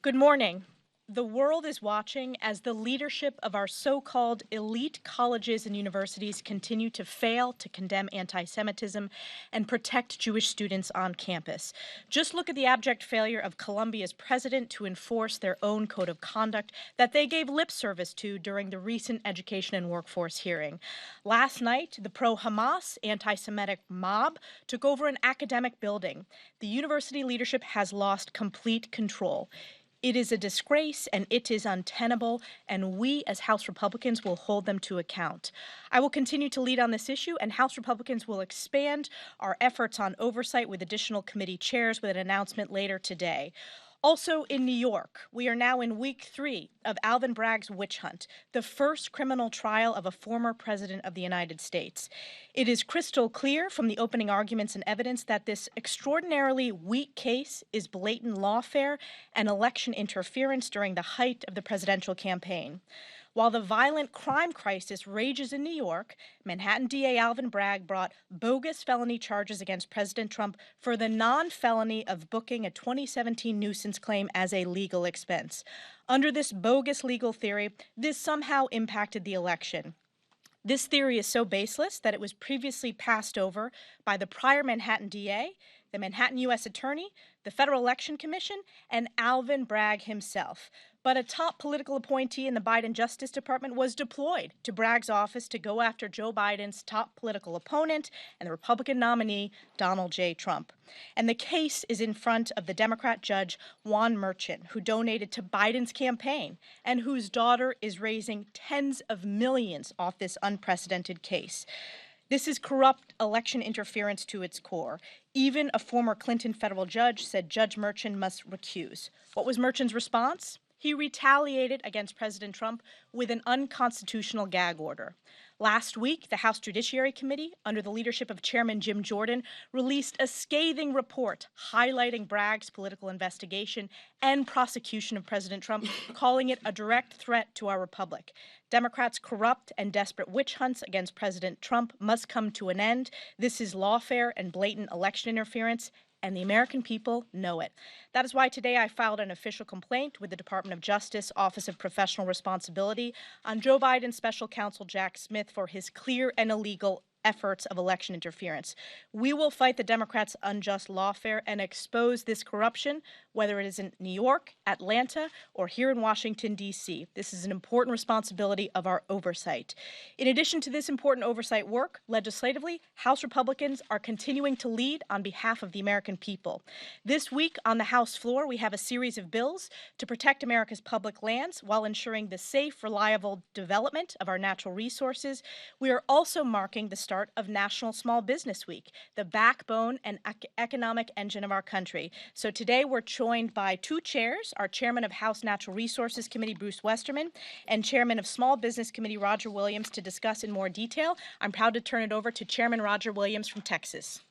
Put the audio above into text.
Good morning. The world is watching as the leadership of our so-called elite colleges and universities continue to fail to condemn anti-Semitism and protect Jewish students on campus. Just look at the abject failure of Columbia's president to enforce their own code of conduct that they gave lip service to during the recent education and workforce hearing. Last night, the pro-Hamas anti-Semitic mob took over an academic building. The university leadership has lost complete control. It is a disgrace and it is untenable, and we as House Republicans will hold them to account. I will continue to lead on this issue, and House Republicans will expand our efforts on oversight with additional committee chairs with an announcement later today. Also in New York, we are now in week 3 of Alvin Bragg's witch hunt, the first criminal trial of a former president of the United States. It is crystal clear from the opening arguments and evidence that this extraordinarily weak case is blatant lawfare and election interference during the height of the presidential campaign. While the violent crime crisis rages in New York, Manhattan DA Alvin Bragg brought bogus felony charges against President Trump for the non-felony of booking a 2017 nuisance claim as a legal expense. Under this bogus legal theory, this somehow impacted the election. This theory is so baseless that it was previously passed over by the prior Manhattan DA, the Manhattan U.S. Attorney, the Federal Election Commission, and Alvin Bragg himself. But a top political appointee in the Biden Justice Department was deployed to Bragg's office to go after Joe Biden's top political opponent and the Republican nominee, Donald J. Trump. And the case is in front of the Democrat judge, Juan Merchant, who donated to Biden's campaign and whose daughter is raising tens of millions off this unprecedented case. This is corrupt election interference to its core. Even a former Clinton federal judge said Judge Merchant must recuse. What was Merchant's response? He retaliated against President Trump with an unconstitutional gag order. Last week, the House Judiciary Committee, under the leadership of Chairman Jim Jordan, released a scathing report highlighting Bragg's political investigation and prosecution of President Trump, calling it a direct threat to our republic. Democrats' corrupt and desperate witch hunts against President Trump must come to an end. This is lawfare and blatant election interference, and the American people know it. That is why today I filed an official complaint with the Department of Justice Office of Professional Responsibility on Joe Biden's special counsel Jack Smith for his clear and illegal efforts of election interference. We will fight the Democrats' unjust lawfare and expose this corruption, whether it is in New York, Atlanta, or here in Washington, D.C. This is an important responsibility of our oversight. In addition to this important oversight work, legislatively, House Republicans are continuing to lead on behalf of the American people. This week on the House floor, we have a series of bills to protect America's public lands while ensuring the safe, reliable development of our natural resources. We are also marking the start of National Small Business Week, the backbone and economic engine of our country. So today we're joined by two chairs, our chairman of House Natural Resources Committee, Bruce Westerman, and chairman of Small Business Committee, Roger Williams, to discuss in more detail. I'm proud to turn it over to Chairman Roger Williams from Texas.